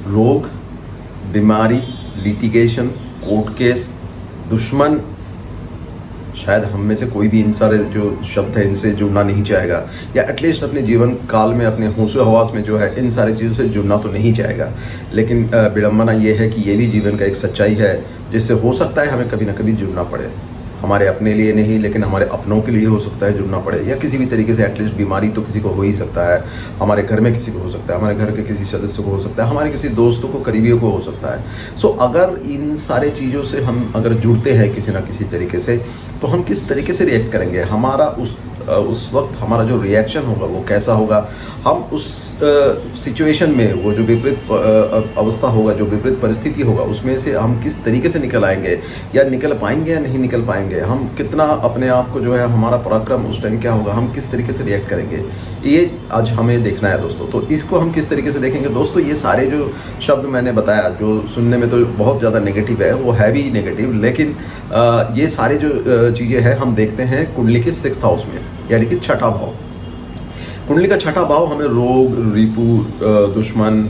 रोग, बीमारी, litigation, court case, दुश्मन, शायद हम में से कोई भी इन सारे जो शब्द हैं इनसे जुड़ना नहीं चाहेगा, या एटलीस्ट अपने जीवन काल में अपने होशो हवास में जो है इन सारी चीज़ों से जुड़ना तो नहीं चाहेगा। लेकिन विडंबना ये है कि ये भी जीवन का एक सच्चाई है जिससे हो सकता है हमें कभी ना कभी जुड़ना पड़े। हमारे अपने लिए नहीं, लेकिन हमारे अपनों के लिए हो सकता है जुड़ना पड़े, या किसी भी तरीके से एटलीस्ट बीमारी तो किसी को हो ही सकता है। हमारे घर में किसी को हो सकता है, हमारे घर के किसी सदस्य को हो सकता है, हमारे किसी दोस्तों को, करीबियों को हो सकता है। सो अगर इन सारे चीज़ों से हम अगर जुड़ते हैं किसी ना किसी तरीके से, तो हम किस तरीके से रिएक्ट करेंगे, हमारा उस वक्त हमारा जो रिएक्शन होगा वो कैसा होगा, हम उस सिचुएशन में वो जो विपरीत अवस्था होगा, जो विपरीत परिस्थिति होगा, उसमें से हम किस तरीके से निकल आएंगे, या निकल पाएंगे या नहीं निकल पाएंगे, हम कितना अपने आप को जो है हमारा पराक्रम उस टाइम क्या होगा, हम किस तरीके से रिएक्ट करेंगे, ये आज हमें देखना है दोस्तों। तो इसको हम किस तरीके से देखेंगे दोस्तों, ये सारे जो शब्द मैंने बताया जो सुनने में तो बहुत ज़्यादा नेगेटिव है, वो है भी नेगेटिव, लेकिन ये सारे जो चीज़ें हैं हम देखते हैं कुंडली के 6th हाउस में, यानी कि छठा भाव। कुंडली का छठा भाव हमें रोग, रिपू, दुश्मन,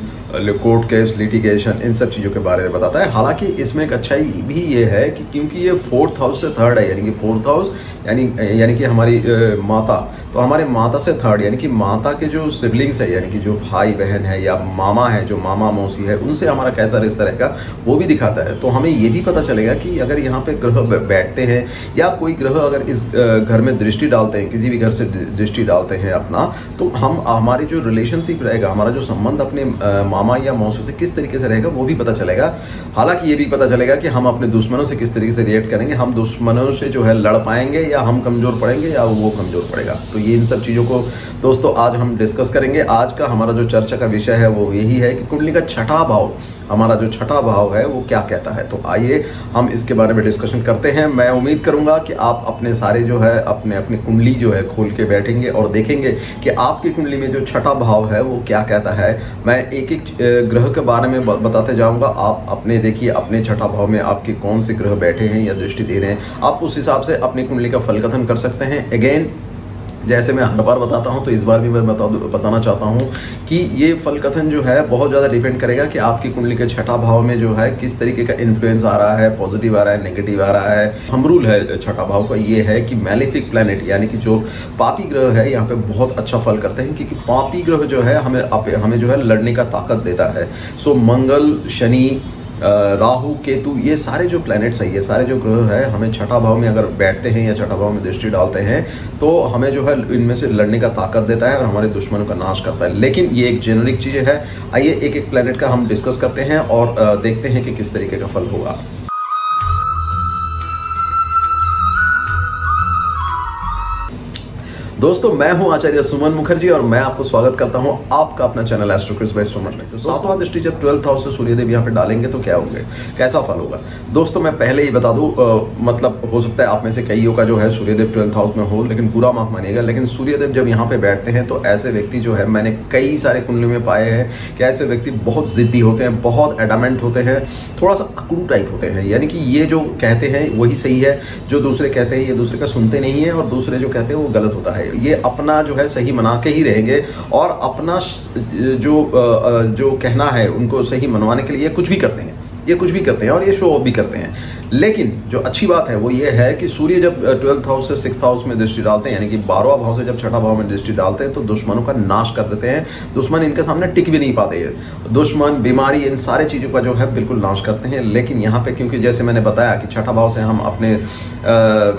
कोर्ट केस, लिटिगेशन, इन सब चीज़ों के बारे में बताता है। हालांकि इसमें एक अच्छाई भी ये है कि क्योंकि ये 4th हाउस से 3rd है, यानी कि 4th हाउस यानी कि हमारी माता, तो हमारे माता से 3rd यानी कि माता के जो सिबलिंग्स है, यानी कि जो भाई बहन है या मामा है, जो मामा मौसी है, उनसे हमारा कैसा रिश्ता रहेगा वो भी दिखाता है। तो हमें ये भी पता चलेगा कि अगर यहाँ पे ग्रह बैठते हैं या कोई ग्रह अगर इस घर में दृष्टि डालते हैं, किसी भी घर से दृष्टि डालते हैं अपना, तो हमारे जो रिलेशनशिप रहेगा, हमारा जो संबंध अपने मामा या मौसी से किस तरीके से रहेगा वो भी पता चलेगा। हालांकि ये भी पता चलेगा कि हम अपने दुश्मनों से किस तरीके से रिएक्ट करेंगे, हम दुश्मनों से जो है लड़ पाएंगे या हम कमज़ोर पड़ेंगे या वो कमज़ोर पड़ेगा। तो ये इन सब चीज़ों को दोस्तों आज हम डिस्कस करेंगे। आज का हमारा जो चर्चा का विषय है वो यही है कि कुंडली का छठा भाव, हमारा जो छठा भाव है वो क्या कहता है। तो आइए हम इसके बारे में डिस्कशन करते हैं। मैं उम्मीद करूंगा कि आप अपने सारे जो है अपने कुंडली जो है खोल के बैठेंगे और देखेंगे कि आपकी कुंडली में जो छठा भाव है वो क्या कहता है। मैं एक एक ग्रह के बारे में बताते जाऊंगा, आप अपने देखिए अपने छठा भाव में आपके कौन से ग्रह बैठे हैं या दृष्टि दे रहे हैं, आप उस हिसाब से अपनी कुंडली का फल कथन कर सकते हैं। अगेन जैसे मैं हर बार बताता हूं तो इस बार भी मैं बताना चाहता हूं कि ये फल कथन जो है बहुत ज़्यादा डिपेंड करेगा कि आपकी कुंडली के छठा भाव में जो है किस तरीके का इन्फ्लुएंस आ रहा है, पॉजिटिव आ रहा है, नेगेटिव आ रहा है। हम रूल है छठा भाव का ये है कि मैलेफिक प्लैनेट यानी कि जो पापी ग्रह है यहाँ पे बहुत अच्छा फल करते हैं, क्योंकि पापी ग्रह जो है हमें जो है लड़ने का ताकत देता है। सो मंगल, शनि, राहु, केतु, ये सारे जो प्लैनेट्स हैं, ये सारे जो ग्रह है हमें छठा भाव में अगर बैठते हैं या छठा भाव में दृष्टि डालते हैं तो हमें जो है इनमें से लड़ने का ताकत देता है और हमारे दुश्मनों का नाश करता है। लेकिन ये एक जेनरिक चीज़ है। आइए एक एक प्लैनेट का हम डिस्कस करते हैं और देखते हैं कि किस तरीके का फल होगा। दोस्तों मैं हूं आचार्य सुमन मुखर्जी और मैं आपको स्वागत करता हूं आपका अपना चैनल एस्ट्रो क्विज बाय सुमन में। तो 7वां दृष्टि जब 12th हाउस से सूर्यदेव यहाँ पे डालेंगे तो क्या होंगे, कैसा फल होगा। दोस्तों मैं पहले ही बता दूं, मतलब हो सकता है आप में से कईयों का जो है सूर्यदेव 12th हाउस में हो, लेकिन बुरा मत मानिएगा। लेकिन सूर्यदेव जब यहाँ पे बैठते हैं तो ऐसे व्यक्ति जो है मैंने कई सारे कुंडली में पाए हैं कि ऐसे व्यक्ति बहुत जिद्दी होते हैं, बहुत एडामेंट होते हैं, थोड़ा सा अकड़ू टाइप होते हैं। यानी कि ये जो कहते हैं वही सही है, जो दूसरे कहते हैं ये दूसरे का सुनते नहीं है, और दूसरे जो कहते हैं वो गलत होता है। ये अपना जो है सही मना के ही रहेंगे और अपना जो कहना है उनको सही मनवाने के लिए कुछ भी करते हैं, ये कुछ भी करते हैं और ये शो ऑफ भी करते हैं। लेकिन जो अच्छी बात है वो ये है कि सूर्य जब 12th हाउस से 6th हाउस में दृष्टि डालते हैं, यानी कि 12वां भाव से जब छठा भाव में दृष्टि डालते हैं तो दुश्मनों का नाश कर देते हैं। दुश्मन इनके सामने टिक भी नहीं पाते हैं। दुश्मन, बीमारी, इन सारे चीज़ों का जो है बिल्कुल नाश करते हैं। लेकिन यहाँ पे क्योंकि जैसे मैंने बताया कि छठा भाव से हम अपने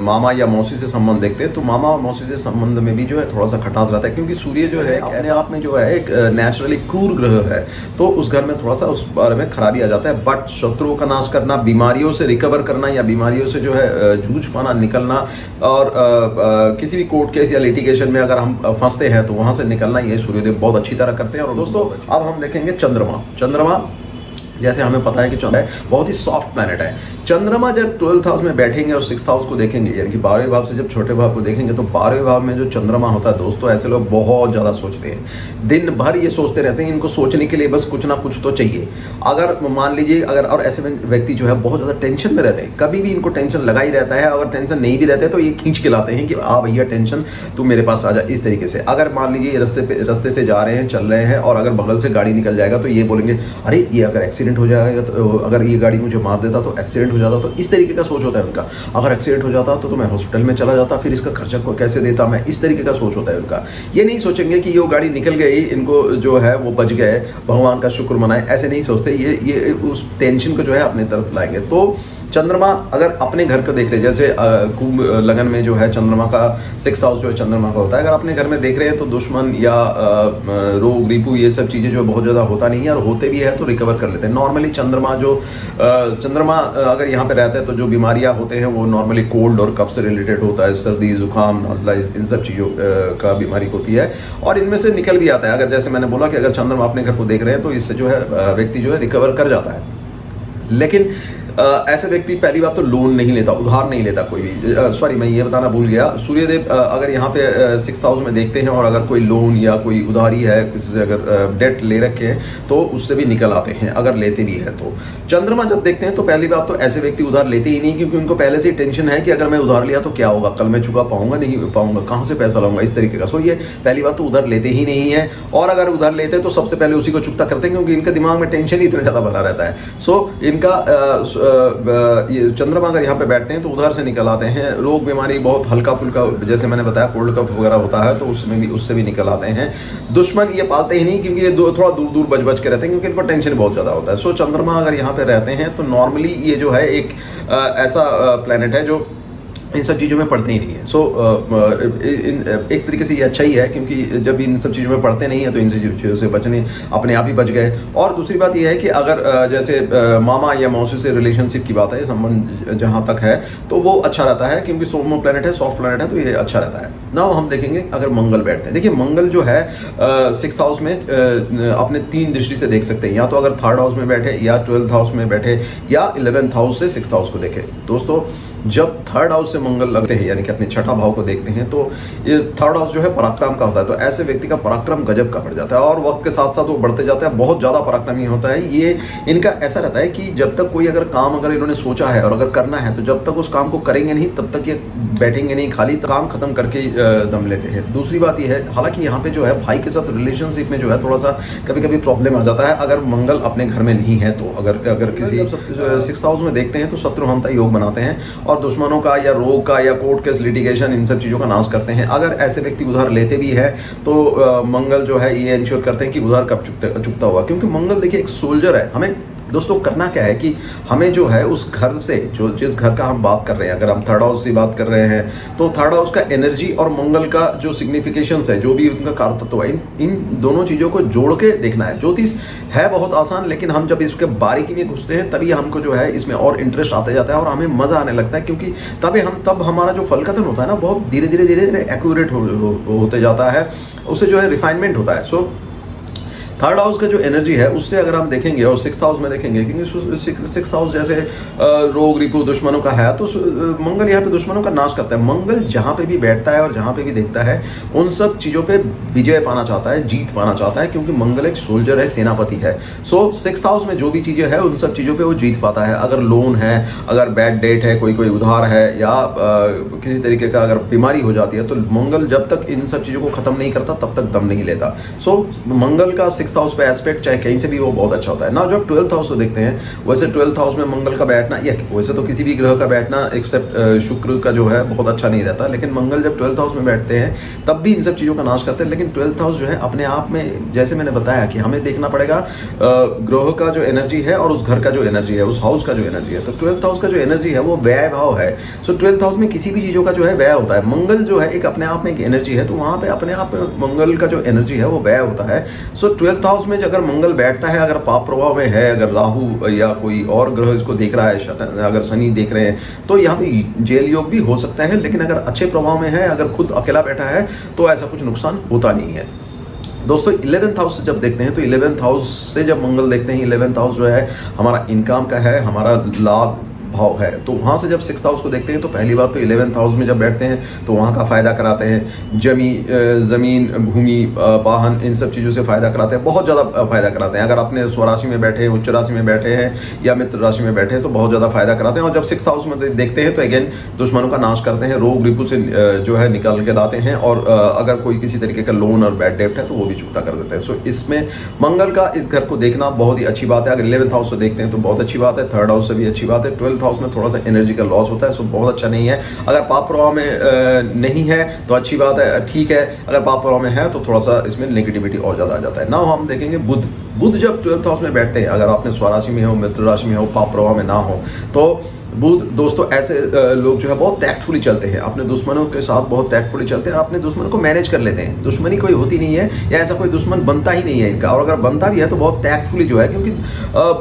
मामा या मौसी से संबंध देखते हैं, तो मामा और मौसी से संबंध में भी जो है थोड़ा सा खटास रहता है, क्योंकि सूर्य जो है अपने आप में जो है एक नेचुरली क्रूर ग्रह है, तो उस घर में थोड़ा सा उस बारे में खराबी आ जाता है। बट शत्रुओं का नाश करना, बीमारियों से रिकवर करना या बीमारियों से जो है जूझ पाना, निकलना, और किसी भी कोर्ट केस या लिटिगेशन में अगर हम फंसते हैं तो वहां से निकलना, ये सूर्यदेव बहुत अच्छी तरह करते हैं। और दोस्तों अब हम देखेंगे चंद्रमा। जैसे हमें पता है कि चंद्रमा बहुत ही सॉफ्ट प्लैनेट है। चंद्रमा जब 12th हाउस में बैठेंगे और 6th हाउस को देखेंगे, यानी कि 12वें भाव से जब छोटे भाव को देखेंगे, तो 12वें भाव में जो चंद्रमा होता है दोस्तों, ऐसे लोग बहुत ज़्यादा सोचते हैं, दिन भर ये सोचते रहते हैं, इनको सोचने के लिए बस कुछ ना कुछ तो चाहिए। अगर मान लीजिए अगर और ऐसे व्यक्ति जो है बहुत ज़्यादा टेंशन में रहते हैं, कभी भी इनको टेंशन लगा ही रहता है। अगर टेंशन नहीं भी रहता है तो ये खींच के लाते हैं कि आ भैया टेंशन तू मेरे पास आ जा, इस तरीके से। अगर मान लीजिए रास्ते से जा रहे हैं, चल रहे हैं, और अगर बगल से गाड़ी निकल जाएगा तो ये बोलेंगे अरे ये अगर एक्सीडेंट हो जाएगा, तो अगर ये गाड़ी मुझे मार देता तो एक्सीडेंट हो जाता, तो इस तरीके का सोच होता है उनका। अगर एक्सीडेंट हो जाता तो मैं हॉस्पिटल में चला जाता, फिर इसका खर्चा को कैसे देता मैं, इस तरीके का सोच होता है उनका। ये नहीं सोचेंगे कि ये गाड़ी निकल गई, इनको जो है वो बच गए, भगवान का शुक्र मनाए, ऐसे नहीं सोचते। ये उस टेंशन को जो है अपने तरफ लाएंगे। तो चंद्रमा अगर अपने घर को देख रहे, जैसे कुंभ लगन में जो है चंद्रमा का 6th हाउस जो है चंद्रमा का होता है, अगर अपने घर में देख रहे हैं तो दुश्मन या रोग रिपू ये सब चीज़ें जो बहुत ज़्यादा होता नहीं है, और होते भी है तो रिकवर कर लेते हैं। नॉर्मली चंद्रमा अगर यहाँ पे रहता है तो जो बीमारियाँ होते हैं वो नॉर्मली कोल्ड और कफ से रिलेटेड होता है, सर्दी जुकाम नज़ला इन सब चीज़ों का बीमारी होती है, और इनमें से निकल भी आता है। अगर जैसे मैंने बोला कि अगर चंद्रमा अपने घर को देख रहे हैं तो इससे जो है व्यक्ति जो है रिकवर कर जाता है। लेकिन ऐसे व्यक्ति पहली बात तो लोन नहीं लेता, उधार नहीं लेता कोई भी। सॉरी, मैं ये बताना भूल गया, सूर्यदेव अगर यहाँ पे 6th हाउस में देखते हैं और अगर कोई लोन या कोई उधारी है, किसी से अगर डेट ले रखे हैं तो उससे भी निकल आते हैं, अगर लेते भी है तो। चंद्रमा जब देखते हैं तो पहली बात तो ऐसे व्यक्ति उधार लेते ही नहीं, क्योंकि उनको पहले से ही टेंशन है कि अगर मैं उधार लिया तो क्या होगा, कल मैं चुका पाऊंगा नहीं पाऊंगा, कहाँ से पैसा लाऊंगा, इस तरीके का। सो ये पहली बात तो उधार लेते ही नहीं है, और अगर उधार लेते हैं तो सबसे पहले उसी को चुकता करते हैं, क्योंकि इनके दिमाग में टेंशन ही इतना ज़्यादा बना रहता है। सो इनका ये चंद्रमा अगर यहाँ पे बैठते हैं तो उधर से निकल आते हैं। रोग बीमारी बहुत हल्का फुल्का, जैसे मैंने बताया कोल्ड कफ वगैरह होता है तो उससे भी निकल आते हैं। दुश्मन ये पालते ही नहीं, क्योंकि ये थोड़ा दूर दूर बच के रहते हैं, क्योंकि इनको टेंशन बहुत ज़्यादा होता है। सो चंद्रमा अगर यहाँ पे रहते हैं तो नॉर्मली ये जो है एक ऐसा प्लैनेट है जो इन सब चीज़ों में पढ़ते ही नहीं है। सो एक तरीके से ये अच्छा ही है, क्योंकि जब इन सब चीज़ों में पढ़ते नहीं है तो इन चीज़ों से बचने अपने आप ही बच गए। और दूसरी बात ये है कि अगर जैसे मामा या मौसी से रिलेशनशिप की बात है, संबंध जहाँ तक है तो वो अच्छा रहता है, क्योंकि सोमो प्लैनेट है, सॉफ्ट प्लैनेट है, तो ये अच्छा रहता है। नाउ हम देखेंगे अगर मंगल बैठते हैं। देखिए मंगल जो है 6th हाउस में अपने 3 दृष्टि से देख सकते हैं, या तो अगर 3rd हाउस में बैठे, या 12th हाउस में बैठे, या 11th हाउस से 6th हाउस को देखे। दोस्तों जब 3rd हाउस से मंगल लगते हैं, यानी कि अपने 6ठा भाव को देखते हैं, तो ये 3rd हाउस जो है पराक्रम का होता है, तो ऐसे व्यक्ति का पराक्रम गजब का बढ़ जाता है, और वक्त के साथ साथ वो बढ़ते जाता है, बहुत ज़्यादा पराक्रमी होता है। ये इनका ऐसा रहता है कि जब तक कोई अगर काम अगर इन्होंने सोचा है और अगर करना है, तो जब तक उस काम को करेंगे नहीं तब तक ये बैठेंगे नहीं, खाली काम खत्म करके दम लेते हैं। दूसरी बात ये है, हालांकि यहाँ पे जो है भाई के साथ रिलेशनशिप में जो है थोड़ा सा कभी कभी प्रॉब्लम आ जाता है, अगर मंगल अपने घर में नहीं है तो। अगर किसी 6th हाउस में देखते हैं तो शत्रुहंता योग बनाते हैं, और दुश्मनों का या रोग का या कोर्ट केस लिटिगेशन इन सब चीज़ों का नाश करते हैं। अगर ऐसे व्यक्ति उधार लेते भी है तो मंगल जो है ये इंश्योर करते हैं कि उधार कब चुकता हुआ, क्योंकि मंगल देखिए एक सोल्जर है। हमें दोस्तों करना क्या है कि हमें जो है उस घर से, जो जिस घर का हम बात कर रहे हैं, अगर हम 3rd हाउस से बात कर रहे हैं तो 3rd हाउस का एनर्जी और मंगल का जो सिग्निफिकेशंस है, जो भी उनका कारतत्व है, इन दोनों चीज़ों को जोड़ के देखना है। ज्योतिष है बहुत आसान, लेकिन हम जब इसके बारीकी में घुसते हैं तभी हमको जो है इसमें और इंटरेस्ट आते जाता है और हमें मज़ा आने लगता है, क्योंकि तब हमारा जो फलकथन होता है ना, बहुत धीरे धीरे एक्यूरेट होते जाता है, उससे जो है रिफाइनमेंट होता है। सो 3rd हाउस का जो एनर्जी है उससे अगर हम देखेंगे और 6th हाउस में देखेंगे, क्योंकि 6th हाउस जैसे रोग रिपू दुश्मनों का है, तो मंगल यहाँ पे दुश्मनों का नाश करता है। मंगल जहाँ पे भी बैठता है और जहाँ पे भी देखता है उन सब चीज़ों पे विजय पाना चाहता है, जीत पाना चाहता है, क्योंकि मंगल एक सोल्जर है, सेनापति है। सो 6th हाउस में जो भी चीज़ें हैं उन सब चीज़ों पर वो जीत पाता है। अगर लोन है, अगर बैड डेट है, कोई उधार है, या किसी तरीके का अगर बीमारी हो जाती है, तो मंगल जब तक इन सब चीज़ों को ख़त्म नहीं करता तब तक दम नहीं लेता। सो मंगल का 6th हाउस पे एस्पेक्ट चाहे कहीं से भी वो बहुत अच्छा होता है ना। जब 12th हाउस को देखते हैं, वैसे 12th हाउस में मंगल का बैठना, या वैसे तो किसी भी ग्रह का बैठना एक्सेप्ट शुक्र का जो है बहुत अच्छा नहीं रहता, लेकिन मंगल जब 12th हाउस में बैठते हैं तब भी इन सब चीज़ों का नाश करते हैं। लेकिन 12th हाउस जो है अपने आप में, जैसे मैंने बताया कि हमें देखना पड़ेगा ग्रह का जो एनर्जी है और उस घर का जो एनर्जी है, उस हाउस का जो एनर्जी है। तो 12th हाउस का जो एनर्जी है वो व्यय भाव है। सो 12th हाउस में किसी भी चीज़ों का जो है व्यय होता है। मंगल जो है एक अपने आप में एक एनर्जी है, तो वहाँ पे अपने आप मंगल का जो एनर्जी है वो व्यय होता है। सो 12th हाउस में अगर मंगल बैठता है, अगर पाप प्रभाव में है, अगर राहु या कोई और ग्रह इसको देख रहा है, अगर शनि देख रहे हैं, तो यहाँ पे जेल योग भी हो सकता है। लेकिन अगर अच्छे प्रभाव में है, अगर खुद अकेला बैठा है, तो ऐसा कुछ नुकसान होता नहीं है। दोस्तों 11th हाउस से जब देखते हैं तो 11th हाउस से जब मंगल देखते हैं, 11th हाउस जो है हमारा इनकम का है, हमारा लाभ भाव है। तो वहाँ से जब 6th हाउस को देखते हैं तो पहली बात तो 11th हाउस में जब बैठते हैं तो वहाँ का फ़ायदा कराते हैं। ज़मीन, भूमि, वाहन, इन सब चीज़ों से फ़ायदा कराते हैं, बहुत ज़्यादा फ़ायदा कराते हैं। अगर अपने स्वराशि में बैठे हैं, उच्च राशि में बैठे हैं या मित्र राशि में बैठे हैं तो बहुत ज़्यादा फ़ायदा कराते हैं। और जब 6th हाउस में देखते हैं तो अगेन दुश्मनों का नाश करते हैं, रोग रिपु से जो है निकाल के लाते हैं, और अगर कोई किसी तरीके का लोन और बैड डेप्ट है तो वो भी चुकता कर देते हैं। सो इसमें मंगल का इस घर को देखना बहुत ही अच्छी बात है। अगर 11th हाउस से देखते हैं तो बहुत अच्छी बात है, 3rd हाउस से भी अच्छी बात है। 12th हाउस में थोड़ा सा एनर्जी का लॉस होता है, सो बहुत अच्छा नहीं है। अगर पाप प्रभाव में नहीं है तो अच्छी बात है, ठीक है। अगर पाप प्रभाव में है तो थोड़ा सा इसमें नेगेटिविटी और ज़्यादा आ जाता है। नाउ हम देखेंगे बुध जब 12th हाउस में बैठते हैं, अगर आपने स्वराशि में हो, मित्र राशि में हो, पाप प्रभाव में ना हो, तो बुध दोस्तों ऐसे लोग जो है बहुत टैक्टफुली चलते हैं, अपने दुश्मनों के साथ बहुत टैक्टफुली चलते हैं, अपने दुश्मनों को मैनेज कर लेते हैं। दुश्मनी कोई होती नहीं है या ऐसा कोई दुश्मन बनता ही नहीं है इनका, और अगर बनता भी है तो बहुत टैक्टफुली जो है, क्योंकि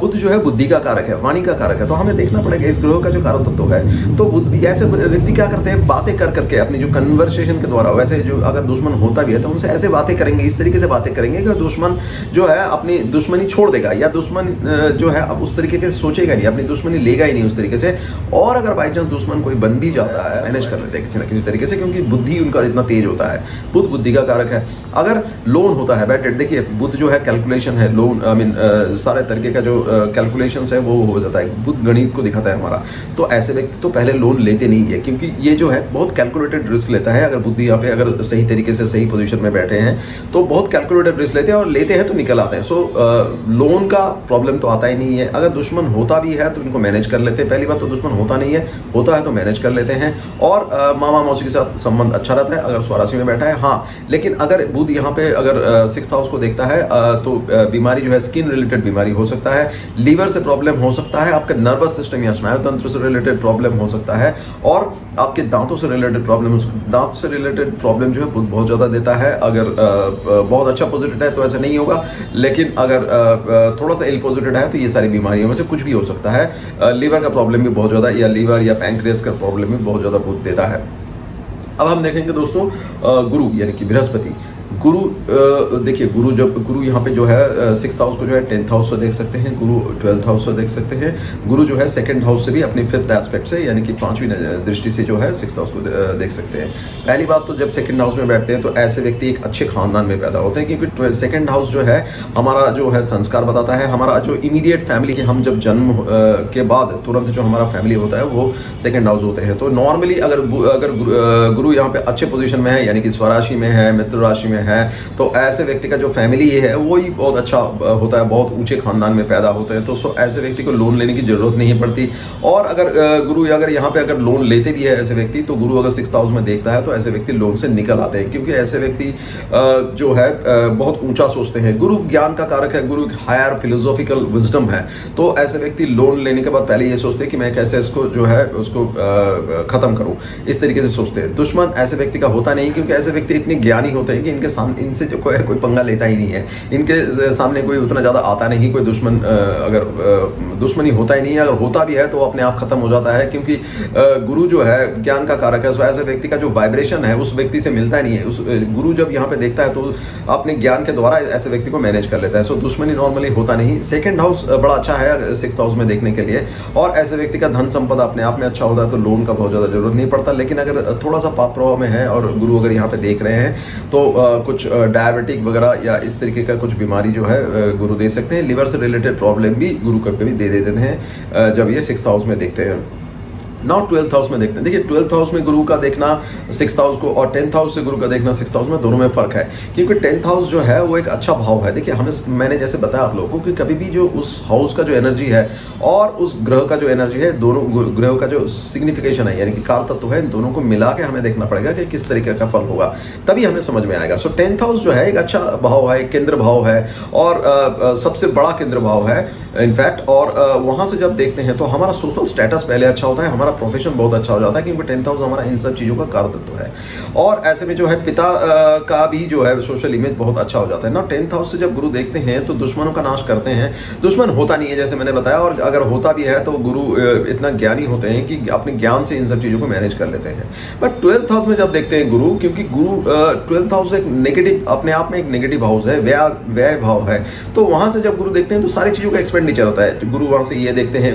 बुध जो है बुद्धि का कारक है, वाणी का कारक है। तो हमें देखना पड़ेगा इस ग्रह का जो कारक तत्व है। तो ऐसे व्यक्ति क्या करते हैं, बातें कर करके अपनी जो कन्वर्सेशन के द्वारा, वैसे जो अगर दुश्मन होता भी है तो उनसे ऐसे बातें करेंगे, इस तरीके से बातें करेंगे कि दुश्मन जो है अपनी दुश्मनी छोड़ देगा, या दुश्मन जो है अब उस तरीके से सोचेगा नहीं, अपनी दुश्मनी लेगा ही नहीं उस तरीके से। और अगर बाई चांस दुश्मन कोई बन भी जाता है, मैनेज कर लेते हैं किसी ना किसी तरीके से, क्योंकि बुद्धि उनका इतना तेज होता है। बुध बुद्धि का कारक है। अगर लोन होता है बैड डेट, देखिए बुध जो है कैलकुलेशन है, लोन सारे तरीके का जो कैलकुलेशन है वो हो जाता है, बुध गणित को दिखाता है हमारा। तो ऐसे व्यक्ति तो पहले लोन लेते नहीं है, क्योंकि ये जो है बहुत कैलकुलेटेड रिस्क लेता है। अगर बुद्धि यहाँ पे अगर सही तरीके से सही पोजीशन में बैठे हैं तो बहुत कैलकुलेटेड रिस्क लेते हैं, और लेते हैं तो निकल आते हैं। सो लोन का प्रॉब्लम तो आता ही नहीं है। अगर दुश्मन होता भी है तो इनको मैनेज कर लेते हैं। पहली बात तो दुश्मन होता नहीं है, होता है तो मैनेज कर लेते हैं। और मामा मौसी के साथ संबंध अच्छा रहता है अगर स्वराशि में बैठा है। हाँ, लेकिन अगर बुध यहाँ पे अगर 6th हाउस को देखता है तो बीमारी जो है स्किन रिलेटेड बीमारी हो सकता है, लीवर से प्रॉब्लम हो सकता है, आपके नर्वस सिस्टम या स्नायु तंत्र से रिलेटेड प्रॉब्लम हो सकता है, और आपके दांतों से रिलेटेड प्रॉब्लम, दांत से रिलेटेड प्रॉब्लम जो है बुध बहुत ज़्यादा देता है। अगर बहुत अच्छा पॉजिटिव है तो ऐसा नहीं होगा, लेकिन अगर थोड़ा सा इल पॉजिटिव है तो ये सारी बीमारियों में से कुछ भी हो सकता है। लीवर का प्रॉब्लम भी बहुत ज़्यादा, या लीवर या पैंक्रियास का प्रॉब्लम भी बहुत ज़्यादा बुध देता है। अब हम देखेंगे दोस्तों गुरु यानी कि बृहस्पति। गुरु देखिए, गुरु यहाँ पे जो है 6th हाउस को जो है 10th हाउस से देख सकते हैं, गुरु 12th हाउस से देख सकते हैं। गुरु जो है 2nd हाउस से भी अपनी 5th एस्पेक्ट से यानी कि 5वीं दृष्टि से जो है 6th हाउस को देख सकते हैं। पहली बात तो जब 2nd हाउस में बैठते हैं तो ऐसे व्यक्ति एक अच्छे खानदान में पैदा होते हैं, क्योंकि 2nd हाउस जो है हमारा जो है संस्कार बताता है, हमारा जो इमीडिएट फैमिली के, हम जब जन्म के बाद तुरंत जो हमारा फैमिली होता है वो 2nd हाउस होते हैं। तो नॉर्मली अगर गुरु यहाँ पे अच्छे पोजीशन में है यानी कि स्वराशि में है, मित्र राशि में है, तो ऐसे व्यक्ति का जो फैमिली है वो ही बहुत अच्छा होता है, बहुत ऊंचे खानदान में पैदा होते हैं। तो ऐसे व्यक्ति को लोन लेने की जरूरत नहीं पड़ती। और अगर गुरु अगर यहाँ पे अगर लोन लेते भी है ऐसे व्यक्ति, तो गुरु अगर 6th हाउस में देखता है तो ऐसे व्यक्ति लोन से निकल आते हैं, क्योंकि ऐसे व्यक्ति जो है बहुत ऊंचा सोचते हैं। गुरु ज्ञान का कारक है, गुरु हायर फिलोसॉफिकल विजडम है। तो ऐसे व्यक्ति लोन लेने के बाद पहले ये सोचते हैं कि मैं कैसे इसको जो है उसको खत्म करूं, इस तरीके से सोचते हैं। दुश्मन ऐसे व्यक्ति का होता नहीं, क्योंकि ऐसे व्यक्ति इतने ज्ञानी होते हैं कि इनसे जो कोई पंगा लेता ही नहीं है, इनके सामने कोई उतना ज़्यादा आता नहीं, कोई दुश्मन अगर दुश्मनी होता ही नहीं है। अगर होता भी है तो अपने आप खत्म हो जाता है, क्योंकि गुरु जो है ज्ञान का कारक है। सो ऐसे व्यक्ति का जो वाइब्रेशन है उस व्यक्ति से मिलता नहीं है। उस गुरु जब यहाँ पे देखता है तो अपने ज्ञान के द्वारा ऐसे व्यक्ति को मैनेज कर लेता है। सो दुश्मनी नॉर्मली होता नहीं। 2nd हाउस बड़ा अच्छा है 6th हाउस में देखने के लिए, और ऐसे व्यक्ति का धन संपदा अपने आप में अच्छा होता है, तो लोन का बहुत ज़्यादा जरूरत नहीं पड़ता। लेकिन अगर थोड़ा सा पाप प्रभाव में है और गुरु अगर यहाँ पे देख रहे हैं तो कुछ डायबिटिक वगैरह या इस तरीके का कुछ बीमारी जो है गुरु दे सकते हैं। लिवर से रिलेटेड प्रॉब्लम भी गुरु कभी दे देते हैं जब ये 6th हाउस में देखते हैं। नाउ 12th हाउस में देखते हैं। देखिए 12th हाउस में गुरु का देखना 6th हाउस को, और 10th हाउस से गुरु का देखना 6th हाउस में, दोनों में फर्क है। क्योंकि 10th हाउस जो है वो एक अच्छा भाव है। देखिए मैंने जैसे बताया आप लोगों को कि कभी भी जो उस हाउस का जो एनर्जी है और उस ग्रह का जो एनर्जी है, दोनों ग्रह का जो सिग्निफिकेशन है यानी कि काल तत्व है, इन दोनों को मिला के हमें देखना पड़ेगा कि किस तरीके का फल होगा, तभी हमें समझ में आएगा। सो 10th हाउस जो है एक अच्छा भाव है, केंद्र भाव है, और सबसे बड़ा केंद्र भाव है इनफैक्ट। और वहाँ से जब देखते हैं तो हमारा सोशल स्टेटस पहले अच्छा होता है, हमारा प्रोफेशन बहुत अच्छा हो जाता है, क्योंकि 10th हाउस हमारा इन सब चीज़ों का कारतत्व है। और ऐसे में जो है पिता का भी जो है सोशल इमेज बहुत अच्छा हो जाता है ना। 10th हाउस से जब गुरु देखते हैं तो दुश्मनों का नाश करते हैं। दुश्मन होता नहीं है जैसे मैंने बताया, और अगर होता भी है तो गुरु इतना ज्ञानी होते हैं कि अपने ज्ञान से इन सब चीज़ों को मैनेज कर लेते हैं। बट 12th हाउस में जब देखते हैं गुरु, क्योंकि गुरु 12th हाउस एक नेगेटिव, अपने आप में एक नेगेटिव हाउस है, व्यय भाव है, तो वहाँ से जब गुरु देखते हैं तो सारी चीज़ों का एक्सपेंडिचर होता है। गुरु वहाँ से ये देखते हैं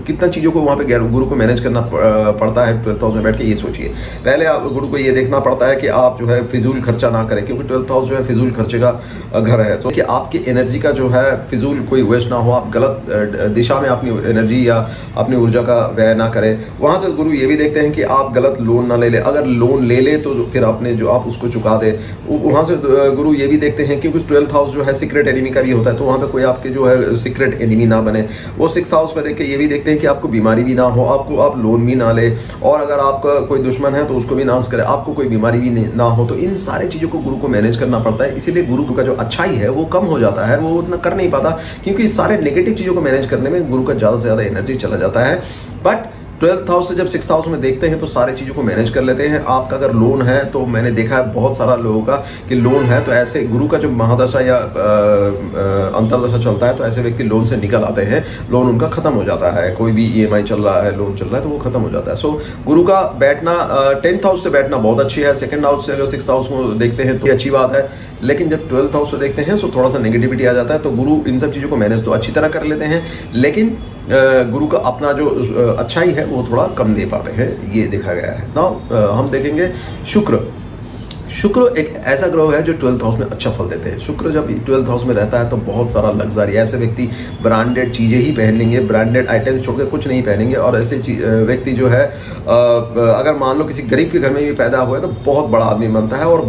कितना चीज़ों को वहाँ पे गुरु को मैनेज करना पड़ता है 12th हाउस में बैठ के। ये सोचिए, पहले आप गुरु को ये देखना पड़ता है कि आप जो है फिजूल खर्चा ना करें, क्योंकि 12th हाउस जो है फिजूल खर्चे का घर है। तो कि आपकी एनर्जी का जो है फिजूल कोई वेस्ट ना हो, आप गलत दिशा में अपनी एनर्जी या अपनी ऊर्जा का व्यय ना करें। वहाँ से गुरु ये भी देखते हैं कि आप गलत लोन ना ले ले, अगर लोन ले ले तो फिर आपने जो आप उसको चुका दे। वहाँ से गुरु ये भी देखते हैं कि 12th हाउस जो है सीक्रेट एनिमी का भी होता है, तो वहाँ पे कोई आपके जो है सीक्रेट एनिमी ना बने। वो 6th हाउस में देख के ये भी देखते हैं कि आपको बीमारी भी ना हो, आपको आप लोन भी ना ले, और अगर आपका कोई दुश्मन है तो उसको भी नाश करे, आपको कोई बीमारी भी ना हो। तो इन सारे चीज़ों को गुरु को मैनेज करना पड़ता है। इसीलिए गुरु का जो अच्छाई है वो कम हो जाता है, वो उतना कर नहीं पाता, क्योंकि इस सारे नेगेटिव चीज़ों को मैनेज करने में गुरु का ज़्यादा से ज़्यादा एनर्जी चला जाता है। बट 12th हाउस से जब 6th हाउस में देखते हैं तो सारी चीज़ों को मैनेज कर लेते हैं। आपका अगर लोन है तो मैंने देखा है बहुत सारा लोगों का कि लोन है, तो ऐसे गुरु का जो महादशा या अंतरदशा चलता है तो ऐसे व्यक्ति लोन से निकल आते हैं, लोन उनका खत्म हो जाता है। कोई भी EMI चल रहा है, लोन चल रहा है, तो वो खत्म हो जाता है। सो गुरु का बैठना 10th हाउस से बैठना बहुत अच्छी है। 2nd हाउस से अगर 6th हाउस को देखते हैं तो अच्छी बात है, लेकिन जब 12th हाउस से देखते हैं तो थोड़ा सा नेगेटिविटी आ जाता है। तो गुरु इन सब चीज़ों को मैनेज तो अच्छी तरह कर लेते हैं, लेकिन गुरु का अपना जो अच्छाई है वो थोड़ा कम दे पाते हैं, ये देखा गया है ना। हम देखेंगे शुक्र। शुक्र एक ऐसा ग्रह है जो 12th हाउस में अच्छा फल देते हैं। शुक्र जब 12th हाउस में रहता है तो बहुत सारा लग्जरी, ऐसे व्यक्ति ब्रांडेड चीज़ें ही पहन लेंगे, ब्रांडेड आइटम्स छोड़ के कुछ नहीं पहनेंगे। और ऐसे व्यक्ति जो है अगर मान लो किसी गरीब के घर में भी पैदा हुआ है तो बहुत बड़ा आदमी बनता है, और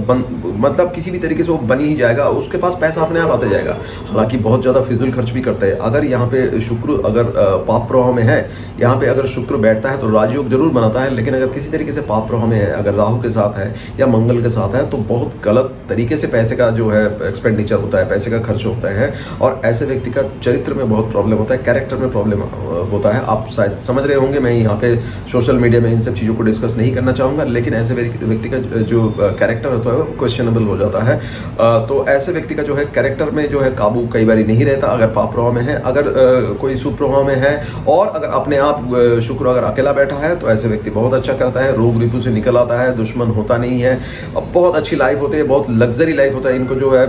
मतलब किसी भी तरीके से वो बन ही जाएगा, उसके पास पैसा अपने आप आता जाएगा। हालांकि बहुत ज़्यादा फिजूल खर्च भी करता है। अगर यहाँ पे शुक्र अगर पाप प्रभाव में है, यहाँ पे अगर शुक्र बैठता है तो राजयोग जरूर बनाता है, लेकिन अगर किसी तरीके से पाप प्रभाव में है, अगर राहु के साथ है या मंगल के साथ है, तो बहुत गलत तरीके से पैसे का जो है एक्सपेंडिचर होता है, पैसे का खर्च होता है, और ऐसे व्यक्ति का चरित्र में बहुत प्रॉब्लम होता है, कैरेक्टर में प्रॉब्लम होता है। आप शायद समझ रहे होंगे, मैं यहाँ पे सोशल मीडिया में इन सब चीज़ों को डिस्कस नहीं करना चाहूँगा, लेकिन ऐसे व्यक्ति का जो कैरेक्टर होता है वो क्वेश्चनेबल हो जाता है। तो ऐसे व्यक्ति का जो है कैरेक्टर में जो है काबू कई बार नहीं रहता, अगर पाप प्रभाव में है, अगर कोई सुप्रभाव में है, और अगर अपने आप शुक्र अगर अकेला बैठा है तो ऐसे व्यक्ति बहुत अच्छा करता है, रोग रिपू से निकल आता है, दुश्मन होता नहीं है, बहुत अच्छी लाइफ होती है, बहुत लग्जरी लाइफ होता है। इनको जो है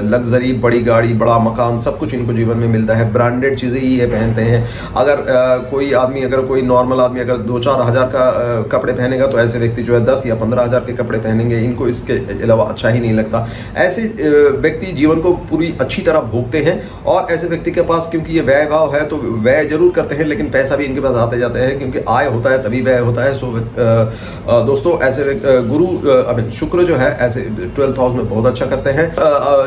लग्जरी, बड़ी गाड़ी, बड़ा मकान, सब कुछ इनको जीवन में मिलता है, ब्रांडेड चीज़ें ही ये पहनते हैं। अगर कोई आदमी, अगर कोई नॉर्मल आदमी अगर 2-4 हज़ार का कपड़े पहनेगा तो ऐसे व्यक्ति जो है 10 या 15 हज़ार के कपड़े पहनेंगे, इनको इसके अलावा अच्छा ही नहीं लगता। ऐसे व्यक्ति जीवन को पूरी अच्छी तरह भोगते हैं, और ऐसे व्यक्ति के पास क्योंकि ये व्यय भाव है तो व्यय जरूर करते हैं, लेकिन पैसा भी इनके पास आते जाते हैं, क्योंकि आय होता है तभी व्यय होता है। सो दोस्तों ऐसे गुरु शुक्र जो है ऐसे 12th हाउस में बहुत अच्छा करते हैं।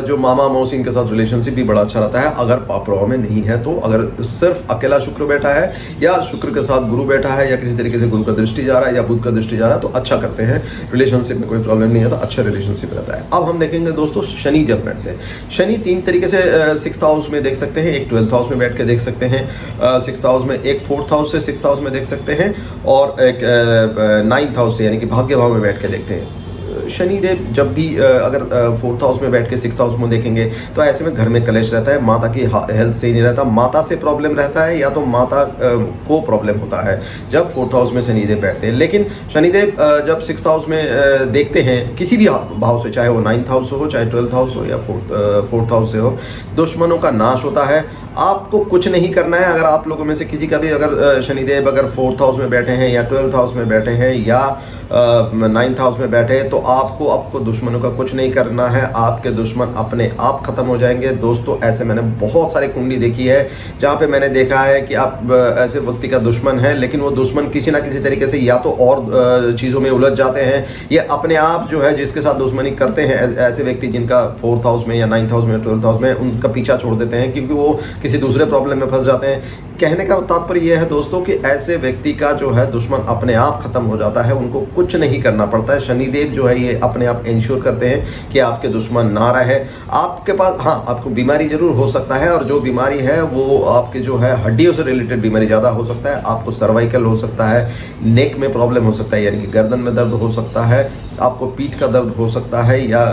जो मामा मौसी इनके साथ रिलेशनशिप भी बड़ा अच्छा रहता है, अगर पाप प्रभाव में नहीं है तो। अगर सिर्फ अकेला शुक्र बैठा है या शुक्र के साथ गुरु बैठा है, या किसी तरीके से गुरु का दृष्टि जा रहा है या बुध का दृष्टि जा रहा है, तो अच्छा करते हैं, रिलेशनशिप में कोई प्रॉब्लम नहीं है, तो अच्छा रिलेशनशिप रहता है। अब हम देखेंगे दोस्तों शनि जब बैठते हैं। शनि 3 तरीके से 6th हाउस में देख सकते हैं, एक 12th हाउस में बैठ के देख सकते हैं 6th हाउस में, एक 4th हाउस से 6th हाउस में देख सकते हैं, और एक 9th हाउस से यानी कि भाग्य भाव में बैठ के देखते हैं। शनिदेव जब भी अगर 4th हाउस में बैठ के 6th हाउस में देखेंगे तो ऐसे में घर में कलेश रहता है, माता की हेल्थ सही नहीं रहता, माता से प्रॉब्लम रहता है, या तो माता को प्रॉब्लम होता है जब 4th हाउस में शनिदेव बैठते हैं। लेकिन शनिदेव जब 6th हाउस में देखते हैं किसी भी भाव से, चाहे वो 9th हाउस हो, चाहे 12th हाउस हो, या 4th हाउस से हो, दुश्मनों का नाश होता है। आपको कुछ नहीं करना है। अगर आप लोगों में से किसी का भी अगर शनिदेव अगर 4th हाउस में बैठे हैं, या 12th हाउस में बैठे हैं, या 9th हाउस में बैठे, तो आपको दुश्मनों का कुछ नहीं करना है, आपके दुश्मन अपने आप खत्म हो जाएंगे। दोस्तों ऐसे मैंने बहुत सारे कुंडली देखी है जहाँ पे मैंने देखा है कि आप ऐसे व्यक्ति का दुश्मन है, लेकिन वो दुश्मन किसी ना किसी तरीके से या तो और चीज़ों में उलझ जाते हैं, या अपने आप जो है जिसके साथ दुश्मनी करते हैं, ऐसे व्यक्ति जिनका 4th हाउस में या 9th हाउस में 12th हाउस में, उनका पीछा छोड़ देते हैं, क्योंकि वो किसी दूसरे प्रॉब्लम में फंस जाते हैं। कहने का तात्पर्य यह है दोस्तों कि ऐसे व्यक्ति का जो है दुश्मन अपने आप खत्म हो जाता है, उनको कुछ नहीं करना पड़ता है। शनिदेव जो है ये अपने आप इंश्योर करते हैं कि आपके दुश्मन ना रहे। आपके पास हाँ, आपको बीमारी जरूर हो सकता है, और जो बीमारी है वो आपके जो है हड्डियों से रिलेटेड बीमारी ज़्यादा हो सकता है। आपको सर्वाइकल हो सकता है, नेक में प्रॉब्लम हो सकता है यानी कि गर्दन में दर्द हो सकता है, आपको पीठ का दर्द हो सकता है, या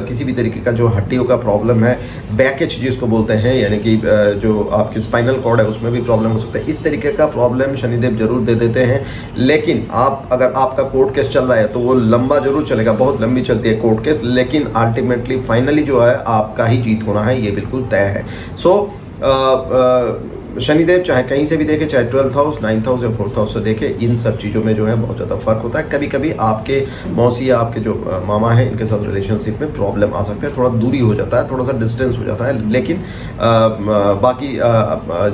किसी भी तरीके का जो हड्डियों का प्रॉब्लम है, बैकेज जिसको बोलते हैं, यानी कि जो आपकी स्पाइनल कॉर्ड है उसमें भी प्रॉब्लम हो सकता है। इस तरीके का प्रॉब्लम शनिदेव जरूर दे देते हैं। लेकिन आप अगर आपका कोर्ट केस चल रहा है तो वो लंबा जरूर चलेगा, बहुत लंबी चलती है कोर्ट केस, लेकिन अल्टीमेटली फाइनली जो है आपका ही जीत होना है, ये बिल्कुल तय है। शनिदेव चाहे कहीं से भी देखे, चाहे 12th हाउस, 9th हाउस या 4th हाउस से देखे, इन सब चीज़ों में जो है बहुत ज़्यादा फर्क होता है। कभी कभी आपके मौसी या आपके जो मामा हैं इनके साथ रिलेशनशिप में प्रॉब्लम आ सकता है, थोड़ा दूरी हो जाता है, थोड़ा सा डिस्टेंस हो जाता है, लेकिन बाकी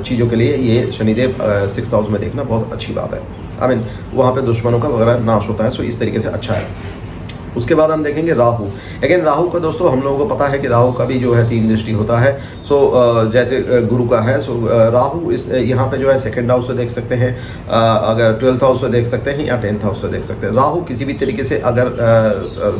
चीज़ों के लिए ये शनिदेव 6th हाउस में देखना बहुत अच्छी बात है। आई मीन वहाँ पे दुश्मनों का वगैरह नाश होता है, सो इस तरीके से अच्छा है। उसके बाद हम देखेंगे राहु। अगेन राहु का दोस्तों हम लोगों को पता है कि राहु का भी जो है 3 दृष्टि होता है। सो जैसे गुरु का है, सो राहु इस यहाँ पे जो है 2nd हाउस से देख सकते हैं, अगर 12th हाउस से देख सकते हैं, या 10th हाउस से देख सकते हैं। राहु किसी भी तरीके से अगर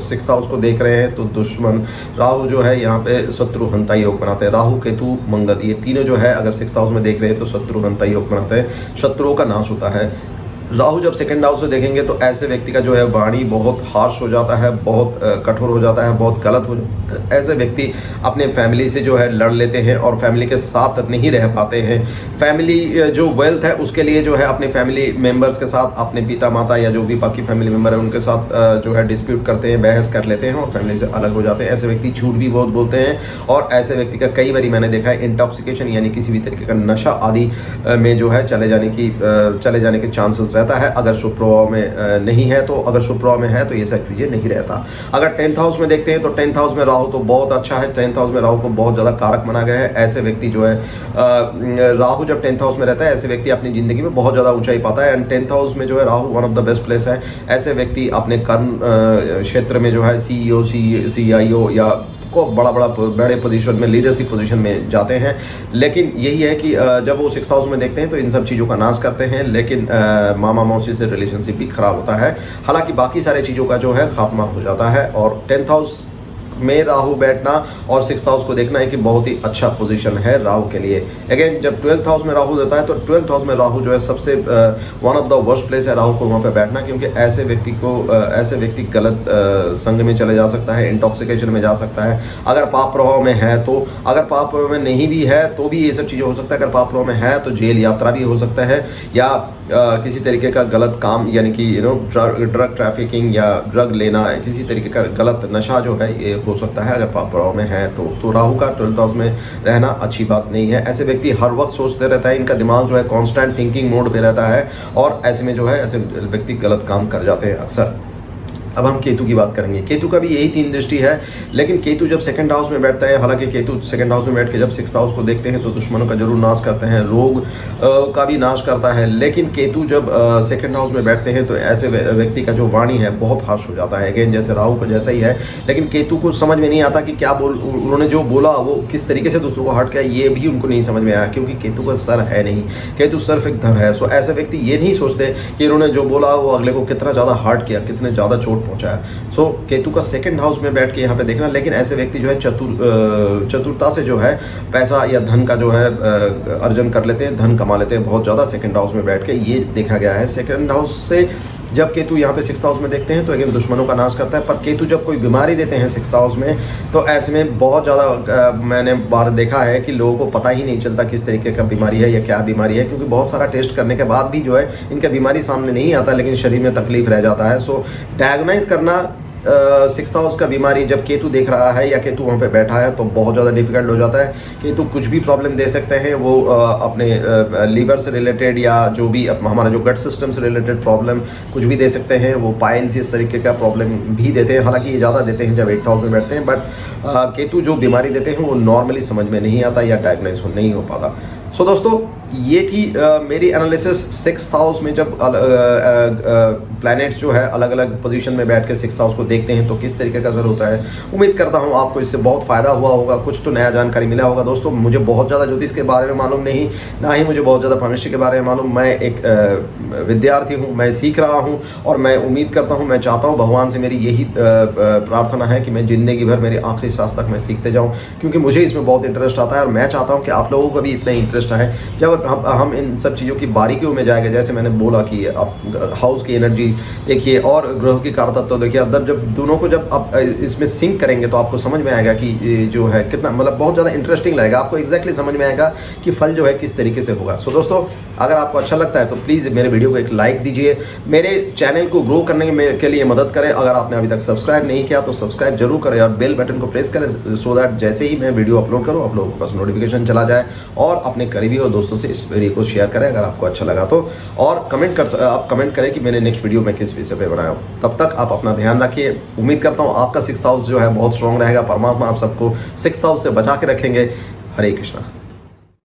6th हाउस को देख रहे हैं तो दुश्मन, राहु जो है यहाँ पे शत्रु हंता योग बनाते हैं। राहु केतु मंगल ये तीनों जो है अगर 6th हाउस में देख रहे हैं तो शत्रु हंता योग बनाते हैं, शत्रुओं का नाश होता है। राहु जब 2nd हाउस से देखेंगे तो ऐसे व्यक्ति का जो है वाणी बहुत हार्श हो जाता है, बहुत कठोर हो जाता है, बहुत गलत हो जाता है। ऐसे व्यक्ति अपने फैमिली से जो है लड़ लेते हैं और फैमिली के साथ नहीं रह पाते हैं। फैमिली जो वेल्थ है उसके लिए जो है अपने फैमिली मेम्बर्स के साथ, अपने पिता माता या जो भी बाकी फैमिली मेम्बर है उनके साथ जो है डिस्प्यूट करते हैं, बहस कर लेते हैं और फैमिली से अलग हो जाते हैं। ऐसे व्यक्ति झूठ भी बहुत बोलते हैं, और ऐसे व्यक्ति का कई बार मैंने देखा है इंटॉक्सिकेशन यानी किसी भी तरीके का नशा आदि में जो है चले जाने के चांसेस रहता है, अगर शुभ प्रभाव में नहीं है तो। अगर शुभ प्रभाव में है तो ये सब चीज़ें नहीं रहता। अगर 10th हाउस में देखते हैं तो 10th हाउस में राहु तो बहुत अच्छा है, 10th हाउस में राहु को बहुत ज़्यादा कारक माना गया है। ऐसे व्यक्ति जो है राहु जब 10th हाउस में रहता है, ऐसे व्यक्ति अपनी ज़िंदगी में बहुत ज़्यादा ऊंचाई पाता है। एंड 10th हाउस में जो है Rahu one of the best place है। ऐसे व्यक्ति अपने कर्म क्षेत्र में जो है CEO CIO या को बड़े पोजीशन में, लीडरशिप पोजीशन में जाते हैं। लेकिन यही है कि जब वो 6th हाउस में देखते हैं तो इन सब चीज़ों का नाश करते हैं, लेकिन मामा मौसी से रिलेशनशिप भी खराब होता है। हालांकि बाकी सारे चीज़ों का जो है खात्मा हो जाता है। और 10th हाउस में राहु बैठना और 6th हाउस को देखना है कि बहुत ही अच्छा पोजीशन है राहु के लिए। अगेन जब 12th हाउस में राहु देता है तो 12th हाउस में राहु जो है सबसे one of the worst place है राहु को वहाँ पे बैठना, क्योंकि ऐसे व्यक्ति गलत संग में चले जा सकता है, इंटॉक्सिकेशन में जा सकता है। अगर पाप प्रभाव में है तो, अगर पाप प्रभाव में नहीं भी है तो भी ये सब चीज़ें हो सकता है। अगर पाप प्रभाव में है तो जेल यात्रा भी हो सकता है, या किसी तरीके का गलत काम यानी कि ड्रग ट्रैफिकिंग या ड्रग लेना, किसी तरीके का गलत नशा जो है ये हो सकता है अगर पाप प्रभाव में है तो राहु का 12th हाउस में रहना अच्छी बात नहीं है। ऐसे व्यक्ति हर वक्त सोचते रहता है, इनका दिमाग जो है कांस्टेंट थिंकिंग मोड पे रहता है, और ऐसे में जो है ऐसे व्यक्ति गलत काम कर जाते हैं अक्सर। अब हम केतु की बात करेंगे। केतु का भी यही 3 दृष्टि है, लेकिन केतु जब 2nd हाउस में बैठता है, हालांकि केतु 2nd हाउस में बैठ के जब 6th हाउस को देखते हैं तो दुश्मनों का जरूर नाश करते हैं, रोग का भी नाश करता है। लेकिन केतु जब 2nd हाउस में बैठते हैं तो ऐसे व्यक्ति का जो वाणी है बहुत हार्श हो जाता है। अगेन जैसे राहु का जैसा ही है, लेकिन केतु को समझ में नहीं आता कि क्या उन्होंने जो बोला वो किस तरीके से दूसरों को हर्ट किया, ये भी उनको नहीं समझ में आया, क्योंकि केतु का सर है नहीं, केतु सिर्फ एक धर है। सो ऐसे व्यक्ति ये नहीं सोचते कि इन्होंने जो बोला वो अगले को कितना ज़्यादा हर्ट किया, कितने ज़्यादा चोट पहुँचाया। सो केतु का 2nd हाउस में बैठ के यहाँ पे देखना। लेकिन ऐसे व्यक्ति जो है चतुरता से जो है पैसा या धन का जो है अर्जन कर लेते हैं, धन कमा लेते हैं बहुत ज़्यादा 2nd हाउस में बैठ के, ये देखा गया है। 2nd हाउस से जब केतु यहाँ पे 6th हाउस में देखते हैं तो अगेन दुश्मनों का नाश करता है। पर केतु जब कोई बीमारी देते हैं 6th हाउस में तो ऐसे में बहुत ज़्यादा मैंने बार देखा है कि लोगों को पता ही नहीं चलता किस तरीके का बीमारी है या क्या बीमारी है, क्योंकि बहुत सारा टेस्ट करने के बाद भी जो है इनका बीमारी सामने नहीं आता, लेकिन शरीर में तकलीफ रह जाता है। सो डायग्नाइज करना 6th हाउस का बीमारी जब केतु देख रहा है या केतु वहाँ पे बैठा है तो बहुत ज़्यादा डिफिकल्ट हो जाता है। केतु कुछ भी प्रॉब्लम दे सकते हैं, वो अपने लीवर से रिलेटेड या जो भी हमारा जो गट सिस्टम से रिलेटेड प्रॉब्लम कुछ भी दे सकते हैं। वो पाइल्स इस तरीके का प्रॉब्लम भी देते हैं, हालांकि ये ज़्यादा देते हैं जब 8th हाउस में बैठते हैं। बट केतु जो बीमारी देते हैं वो नॉर्मली समझ में नहीं आता या डायग्नाइज नहीं हो पाता। सो दोस्तों ये थी मेरी एनालिसिस 6th हाउस में जब प्लैनेट्स जो है अलग अलग पोजीशन में बैठ के 6th हाउस को देखते हैं तो किस तरीके का असर होता है। उम्मीद करता हूँ आपको इससे बहुत फ़ायदा हुआ होगा, कुछ तो नया जानकारी मिला होगा। दोस्तों मुझे बहुत ज़्यादा ज्योतिष के बारे में मालूम नहीं, ना ही मुझे बहुत ज़्यादा भविष्य के बारे में मालूम। मैं एक विद्यार्थी हूँ, मैं सीख रहा हूँ और मैं उम्मीद करता हूँ, मैं चाहता हूँ, भगवान से मेरी यही प्रार्थना है कि मैं ज़िंदगी भर मेरे आखिरी सांस तक मैं सीखते जाऊँ, क्योंकि मुझे इसमें बहुत इंटरेस्ट आता है और मैं चाहता हूँ कि आप लोगों को भी इतना इंटरेस्ट आए। जब हम इन सब चीज़ों की बारीकियों में जाएंगे, जैसे मैंने बोला कि आप हाउस की एनर्जी देखिए और ग्रह की कारतत्व देखिए, अब जब दोनों को जब आप इसमें सिंक करेंगे तो आपको समझ में आएगा कि जो है कितना मतलब बहुत ज़्यादा इंटरेस्टिंग लगेगा, आपको एग्जैक्टली समझ में आएगा कि फल जो है किस तरीके से होगा। सो दोस्तों अगर आपको अच्छा लगता है तो प्लीज़ मेरे वीडियो को एक लाइक दीजिए, मेरे चैनल को ग्रो करने के लिए मदद करें। अगर आपने अभी तक सब्सक्राइब नहीं किया तो सब्सक्राइब जरूर करें और बेल बटन को प्रेस करें, सो दैट जैसे ही मैं वीडियो अपलोड करूँ आप लोगों के पास नोटिफिकेशन चला जाए। और अपने करीबी और दोस्तों से इस वीडियो को शेयर करें अगर आपको अच्छा लगा तो, और आप कमेंट करें कि मैंने नेक्स्ट वीडियो में किस विषय पे बनाया। तब तक आप अपना ध्यान रखिए। उम्मीद करता हूँ आपका 6th हाउस जो है बहुत स्ट्रांग रहेगा। परमात्मा आप सबको 6th हाउस से बचा के रखेंगे। हरे कृष्णा।